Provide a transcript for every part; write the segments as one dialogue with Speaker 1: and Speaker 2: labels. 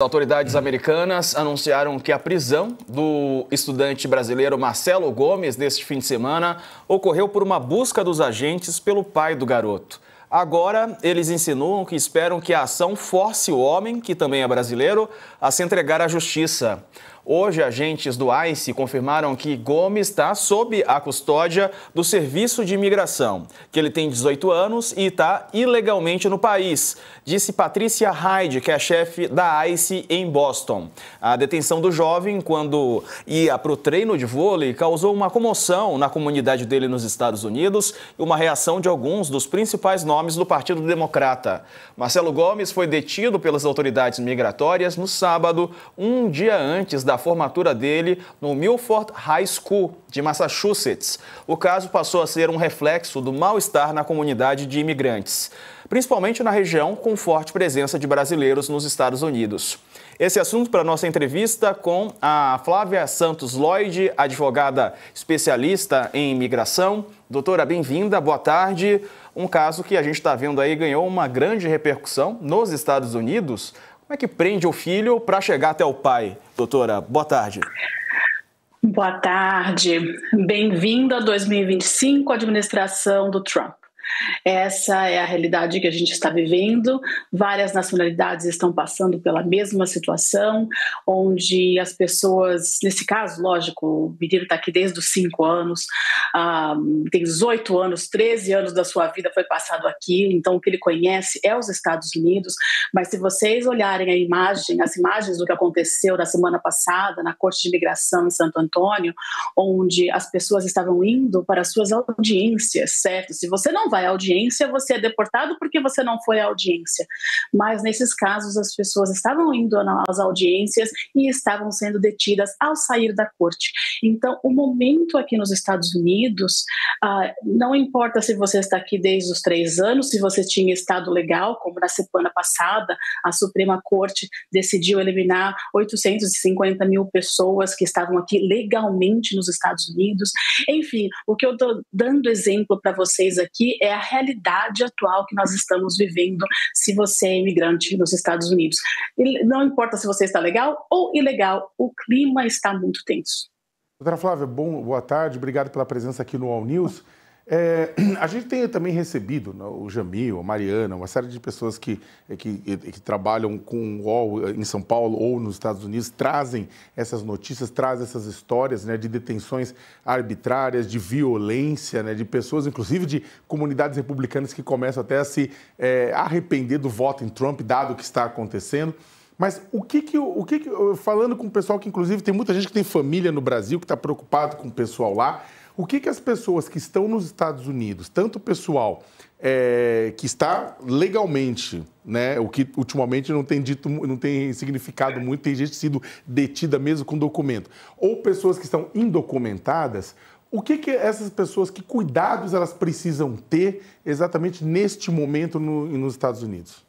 Speaker 1: Autoridades americanas anunciaram que a prisão do estudante brasileiro Marcelo Gomes neste fim de semana ocorreu por uma busca dos agentes pelo pai do garoto. Agora, eles insinuam que esperam que a ação force o homem, que também é brasileiro, a se entregar à justiça. Hoje, agentes do ICE confirmaram que Gomes está sob a custódia do Serviço de Imigração, que ele tem 18 anos e está ilegalmente no país, disse Patrícia Hyde, que é a chefe da ICE em Boston. A detenção do jovem, quando ia para o treino de vôlei, causou uma comoção na comunidade dele nos Estados Unidos e uma reação de alguns dos principais nomes do Partido Democrata. Marcelo Gomes foi detido pelas autoridades migratórias no sábado, um dia antes da formatura dele no Milford High School de Massachusetts. O caso passou a ser um reflexo do mal-estar na comunidade de imigrantes, principalmente na região com forte presença de brasileiros nos Estados Unidos. Esse assunto para a nossa entrevista com a Flávia Santos Lloyd, advogada especialista em imigração. Doutora, bem-vinda, boa tarde. Um caso que a gente está vendo aí ganhou uma grande repercussão nos Estados Unidos. Como é que prende o filho para chegar até o pai? Doutora, boa tarde.
Speaker 2: Boa tarde. Bem-vindo a 2025, administração do Trump. Essa é a realidade que a gente está vivendo. Várias nacionalidades estão passando pela mesma situação, onde as pessoas, nesse caso, lógico, o menino está aqui desde os 5 anos, tem 18 anos, 13 anos da sua vida foi passado aqui, então o que ele conhece é os Estados Unidos, mas se vocês olharem as imagens do que aconteceu na semana passada na Corte de Imigração em Santo Antônio, onde as pessoas estavam indo para as suas audiências, certo? Se você não vai à audiência, você é deportado porque você não foi à audiência. Mas nesses casos, as pessoas estavam indo às audiências e estavam sendo detidas ao sair da corte. Então, o momento aqui nos Estados Unidos, não importa se você está aqui desde os 3 anos, se você tinha estado legal, como na semana passada, a Suprema Corte decidiu eliminar 850 mil pessoas que estavam aqui legalmente nos Estados Unidos. Enfim, o que eu estou dando exemplo para vocês aqui é a realidade atual que nós estamos vivendo se você é imigrante nos Estados Unidos. Não importa se você está legal ou ilegal, o clima está muito tenso.
Speaker 3: Doutora Flávia, boa tarde, obrigado pela presença aqui no All News. A gente tem também recebido, né, o Jamil, a Mariana, uma série de pessoas que trabalham com o UOL em São Paulo ou nos Estados Unidos, trazem essas notícias, trazem essas histórias, né, de detenções arbitrárias, de violência, né, de pessoas, inclusive de comunidades republicanas que começam até a se arrepender do voto em Trump, dado o que está acontecendo. Mas falando com o pessoal que, inclusive, tem muita gente que tem família no Brasil, que está preocupado com o pessoal lá, o que as pessoas que estão nos Estados Unidos, tanto o pessoal que está legalmente, né, o que ultimamente não tem significado muito, tem gente sido detida mesmo com documento, ou pessoas que estão indocumentadas, o que essas pessoas, que cuidados elas precisam ter exatamente neste momento nos Estados Unidos?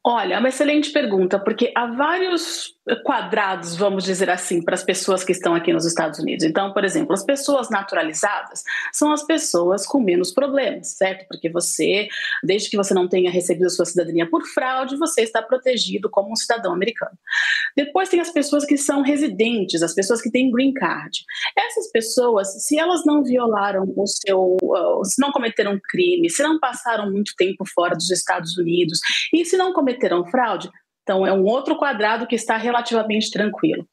Speaker 2: Olha, é uma excelente pergunta, porque há vários quadrados, vamos dizer assim, para as pessoas que estão aqui nos Estados Unidos. Então, por exemplo, as pessoas naturalizadas são as pessoas com menos problemas, certo? Porque você, desde que você não tenha recebido a sua cidadania por fraude, você está protegido como um cidadão americano. Depois tem as pessoas que são residentes, as pessoas que têm green card. Essas pessoas, se elas não violaram se não cometeram crime, se não passaram muito tempo fora dos Estados Unidos e se não cometeram fraude, então é um outro quadrado que está relativamente tranquilo.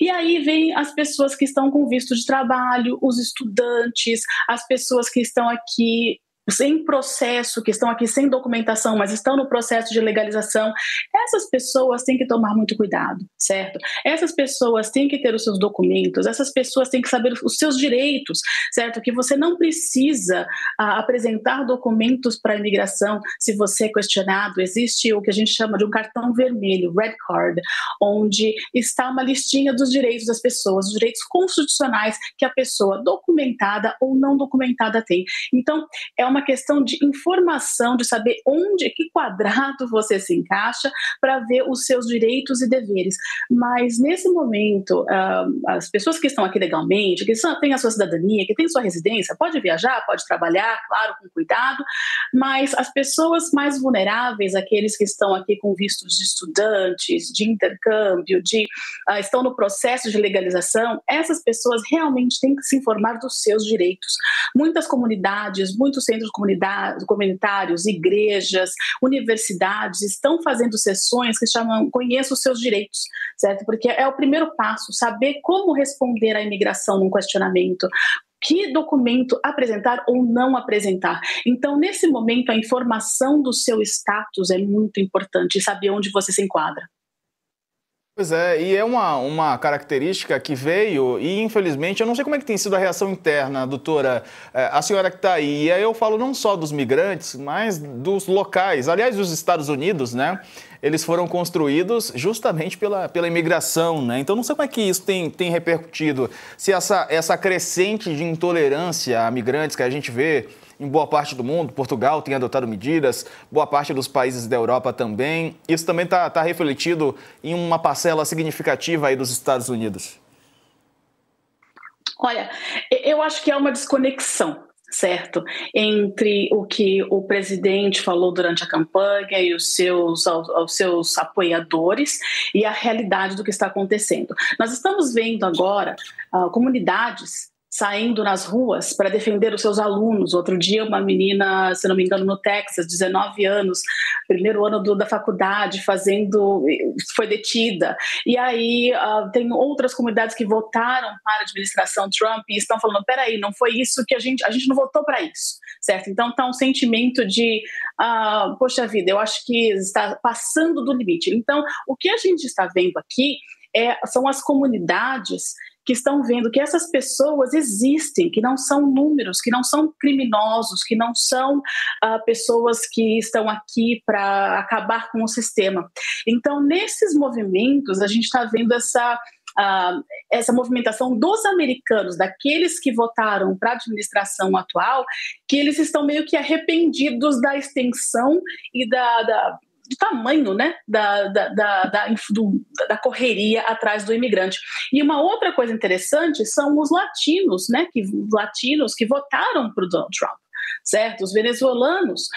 Speaker 2: E aí vem as pessoas que estão com visto de trabalho, os estudantes, as pessoas que estão aqui sem processo, que estão aqui sem documentação, mas estão no processo de legalização. Essas pessoas têm que tomar muito cuidado, certo? Essas pessoas têm que ter os seus documentos, essas pessoas têm que saber os seus direitos, certo? Que você não precisa apresentar documentos para a imigração se você é questionado. Existe o que a gente chama de um cartão vermelho, red card, onde está uma listinha dos direitos das pessoas, os direitos constitucionais que a pessoa documentada ou não documentada tem. Então, é uma uma questão de informação, de saber onde, que quadrado você se encaixa para ver os seus direitos e deveres. Mas, nesse momento, as pessoas que estão aqui legalmente, que têm a sua cidadania, que têm sua residência, pode viajar, pode trabalhar, claro, com cuidado, mas as pessoas mais vulneráveis, aqueles que estão aqui com vistos de estudantes, de intercâmbio, estão no processo de legalização, essas pessoas realmente têm que se informar dos seus direitos. Muitas comunidades, muitos centros comunitários, igrejas, universidades estão fazendo sessões que chamam Conheça os Seus Direitos, certo? Porque é o primeiro passo, saber como responder à imigração num questionamento, que documento apresentar ou não apresentar. Então, nesse momento, a informação do seu status é muito importante, saber onde você se enquadra.
Speaker 1: Pois é, e é uma característica que veio e, infelizmente, eu não sei como é que tem sido a reação interna, doutora, a senhora que está aí, e aí eu falo não só dos migrantes, mas dos locais, aliás, dos Estados Unidos, né? Eles foram construídos justamente pela imigração, né? Então, não sei como é que isso tem repercutido, se essa crescente de intolerância a migrantes que a gente vê em boa parte do mundo, Portugal tem adotado medidas, boa parte dos países da Europa também. Isso também está refletido em uma parcela significativa aí dos Estados Unidos.
Speaker 2: Olha, eu acho que há uma desconexão, certo, entre o que o presidente falou durante a campanha e os seus apoiadores e a realidade do que está acontecendo. Nós estamos vendo agora comunidades saindo nas ruas para defender os seus alunos. Outro dia, uma menina, se não me engano, no Texas, 19 anos, primeiro ano da faculdade, foi detida. E aí tem outras comunidades que votaram para a administração Trump e estão falando, peraí, não foi isso que a gente não votou para isso, certo? Então está um sentimento de, poxa vida, eu acho que está passando do limite. Então, o que a gente está vendo aqui são as comunidades que estão vendo que essas pessoas existem, que não são números, que não são criminosos, que não são pessoas que estão aqui para acabar com o sistema. Então, nesses movimentos, a gente está vendo essa movimentação dos americanos, daqueles que votaram para a administração atual, que eles estão meio que arrependidos da extensão e do tamanho, né, da correria atrás do imigrante. E uma outra coisa interessante são os latinos, né, que votaram para o Donald Trump, certo? Os venezuelanos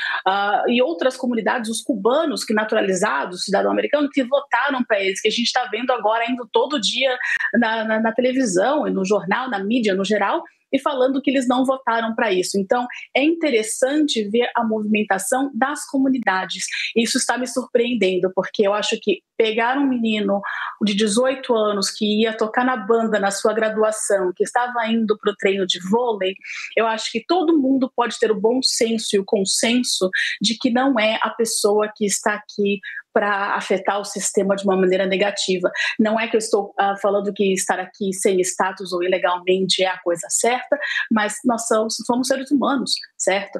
Speaker 2: e outras comunidades, os cubanos que naturalizados, cidadão americano, que votaram para eles, que a gente está vendo agora indo todo dia na televisão e no jornal, na mídia no geral, e falando que eles não votaram para isso. Então, é interessante ver a movimentação das comunidades. Isso está me surpreendendo, porque eu acho que pegar um menino de 18 anos que ia tocar na banda na sua graduação, que estava indo para o treino de vôlei, eu acho que todo mundo pode ter o bom senso e o consenso de que não é a pessoa que está aqui para afetar o sistema de uma maneira negativa. Não é que eu estou falando que estar aqui sem status ou ilegalmente é a coisa certa, mas nós somos seres humanos, certo?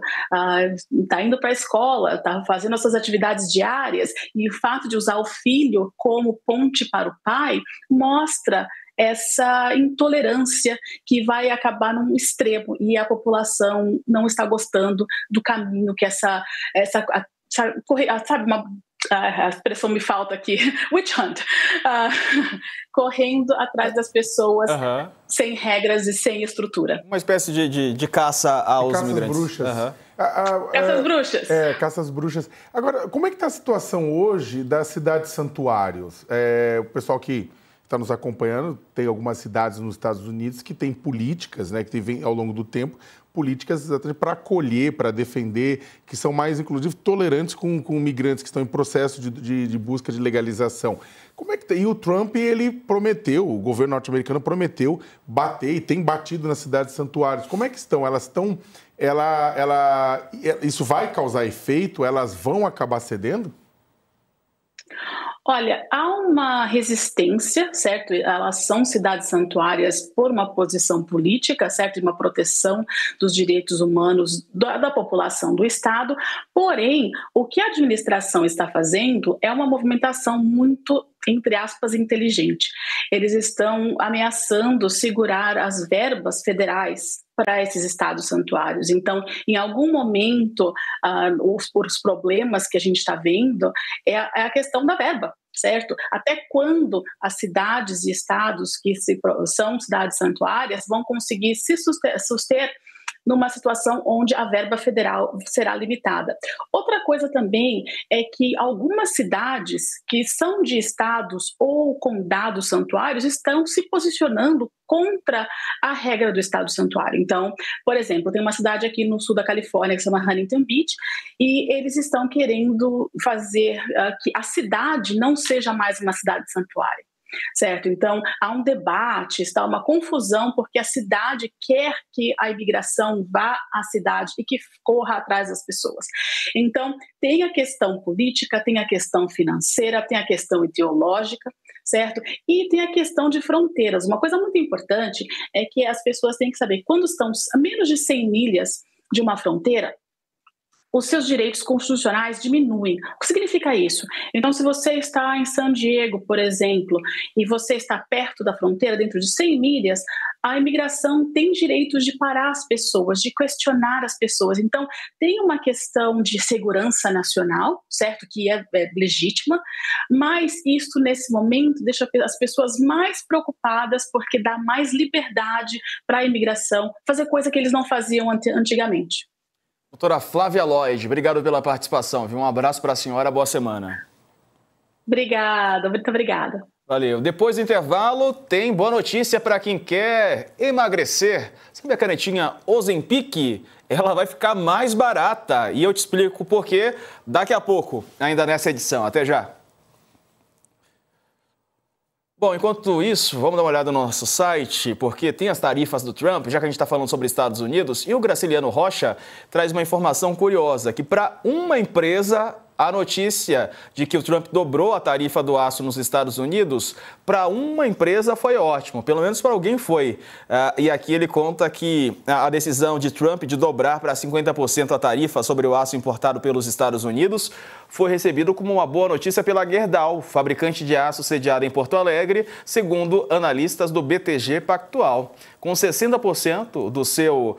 Speaker 2: Está indo para a escola, está fazendo as suas atividades diárias, e o fato de usar o filho como ponte para o pai mostra essa intolerância que vai acabar num extremo, e a população não está gostando do caminho que a expressão me falta aqui, witch hunt, correndo atrás das pessoas sem regras e sem estrutura.
Speaker 1: Uma espécie de caça aos
Speaker 3: caças
Speaker 1: imigrantes.
Speaker 3: Bruxas.
Speaker 2: Caças bruxas.
Speaker 3: Caças bruxas. Agora, como é que está a situação hoje das cidades santuários? O pessoal que está nos acompanhando, tem algumas cidades nos Estados Unidos que têm políticas, né, que vem ao longo do tempo, políticas exatamente para acolher, para defender, que são mais, inclusive, tolerantes com migrantes que estão em processo de busca de legalização. Como é que e o Trump, ele prometeu, o governo norte-americano prometeu bater e tem batido nas cidades santuários. Como é que estão? Elas estão... isso vai causar efeito? Elas vão acabar cedendo?
Speaker 2: Olha, há uma resistência, certo? Elas são cidades santuárias por uma posição política, certo? E uma proteção dos direitos humanos da população do Estado. Porém, o que a administração está fazendo é uma movimentação muito, entre aspas, inteligente. Eles estão ameaçando segurar as verbas federais para esses estados santuários. Então, em algum momento, os problemas que a gente está vendo é a questão da verba, certo? Até quando as cidades e estados que são cidades santuárias vão conseguir se suster numa situação onde a verba federal será limitada. Outra coisa também é que algumas cidades que são de estados ou condados santuários estão se posicionando contra a regra do estado santuário. Então, por exemplo, tem uma cidade aqui no sul da Califórnia que se chama Huntington Beach e eles estão querendo fazer que a cidade não seja mais uma cidade santuário. Certo? Então, há um debate, está uma confusão, porque a cidade quer que a imigração vá à cidade e que corra atrás das pessoas. Então, tem a questão política, tem a questão financeira, tem a questão ideológica, certo? E tem a questão de fronteiras. Uma coisa muito importante é que as pessoas têm que saber, quando estão a menos de 100 milhas de uma fronteira, os seus direitos constitucionais diminuem. O que significa isso? Então, se você está em San Diego, por exemplo, e você está perto da fronteira, dentro de 100 milhas, a imigração tem direitos de parar as pessoas, de questionar as pessoas. Então, tem uma questão de segurança nacional, certo? Que é legítima, mas isso, nesse momento, deixa as pessoas mais preocupadas porque dá mais liberdade para a imigração fazer coisa que eles não faziam antigamente.
Speaker 1: Doutora Flávia Lloyd, obrigado pela participação. Um abraço para a senhora, boa semana.
Speaker 2: Obrigada, muito obrigada.
Speaker 1: Valeu. Depois do intervalo, tem boa notícia para quem quer emagrecer. Sabe a canetinha Ozempic? Ela vai ficar mais barata e eu te explico por quê daqui a pouco, ainda nessa edição. Até já. Bom, enquanto isso, vamos dar uma olhada no nosso site, porque tem as tarifas do Trump, já que a gente está falando sobre Estados Unidos, e o Graciliano Rocha traz uma informação curiosa, que para uma empresa, a notícia de que o Trump dobrou a tarifa do aço nos Estados Unidos, para uma empresa foi ótimo, pelo menos para alguém foi. E aqui ele conta que a decisão de Trump de dobrar para 50% a tarifa sobre o aço importado pelos Estados Unidos foi recebido como uma boa notícia pela Gerdau, fabricante de aço sediada em Porto Alegre, segundo analistas do BTG Pactual. Com 60%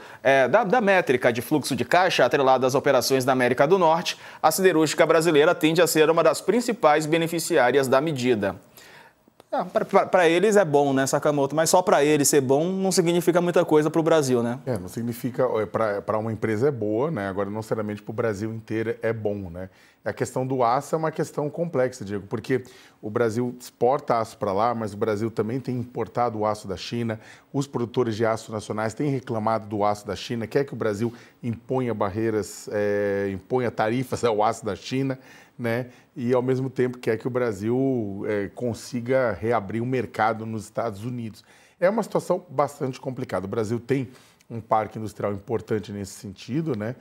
Speaker 1: da métrica de fluxo de caixa atrelada às operações da América do Norte, a siderúrgica brasileira tende a ser uma das principais beneficiárias da medida. Para eles é bom, né, Sakamoto? Mas só para eles ser bom não significa muita coisa para o Brasil, né?
Speaker 3: Não significa, para uma empresa é boa, né? Agora não necessariamente para o Brasil inteiro é bom, né? A questão do aço é uma questão complexa, Diego, porque o Brasil exporta aço para lá, mas o Brasil também tem importado o aço da China. Os produtores de aço nacionais têm reclamado do aço da China, quer que o Brasil imponha barreiras, imponha tarifas ao aço da China, né? E, ao mesmo tempo, quer que o Brasil consiga reabrir o mercado nos Estados Unidos. É uma situação bastante complicada. O Brasil tem um parque industrial importante nesse sentido, né?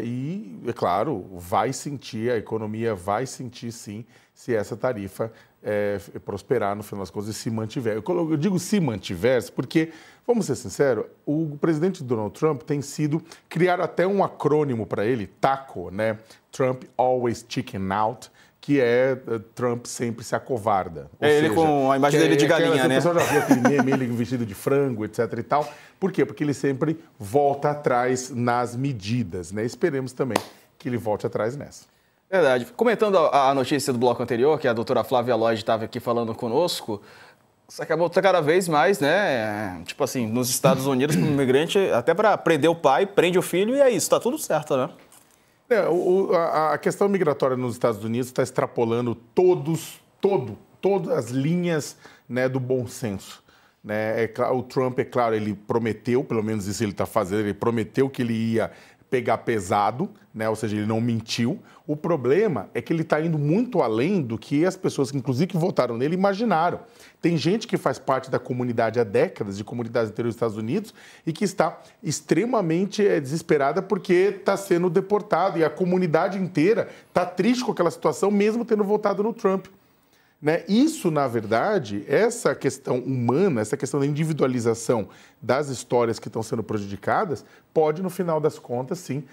Speaker 3: E, é claro, vai sentir, a economia vai sentir, sim, se essa tarifa prosperar no final das contas e se mantiver. Eu digo se mantiver, porque, vamos ser sinceros, o presidente Donald Trump tem sido criar até um acrônimo para ele, TACO, né? Trump Always Chicken Out, que é Trump sempre se acovarda.
Speaker 1: Ele com a imagem dele de galinha, né?
Speaker 3: O pessoal já viu aquele meme, ele vestido de frango, etc e tal. Por quê? Porque ele sempre volta atrás nas medidas, né? Esperemos também que ele volte atrás nessa.
Speaker 1: Verdade. Comentando a notícia do bloco anterior, que a doutora Flávia Lloyd estava aqui falando conosco, isso acabou cada vez mais, né? Tipo assim, nos Estados Unidos, para o imigrante, até para prender o pai, prende o filho e é isso, tá tudo certo, né?
Speaker 3: A questão migratória nos Estados Unidos está extrapolando todas as linhas, né, do bom senso. Né? O Trump, é claro, ele prometeu, pelo menos isso ele está fazendo, ele prometeu que ele ia pegar pesado, né? Ou seja, ele não mentiu. O problema é que ele está indo muito além do que as pessoas, inclusive, que votaram nele, imaginaram. Tem gente que faz parte da comunidade há décadas, de comunidades inteiras dos Estados Unidos, e que está extremamente desesperada porque está sendo deportado. E a comunidade inteira está triste com aquela situação, mesmo tendo votado no Trump. Né? Isso, na verdade, essa questão humana, essa questão da individualização das histórias que estão sendo prejudicadas, pode, no final das contas, sim,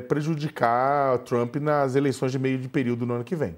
Speaker 3: prejudicar Trump nas eleições de meio de período no ano que vem.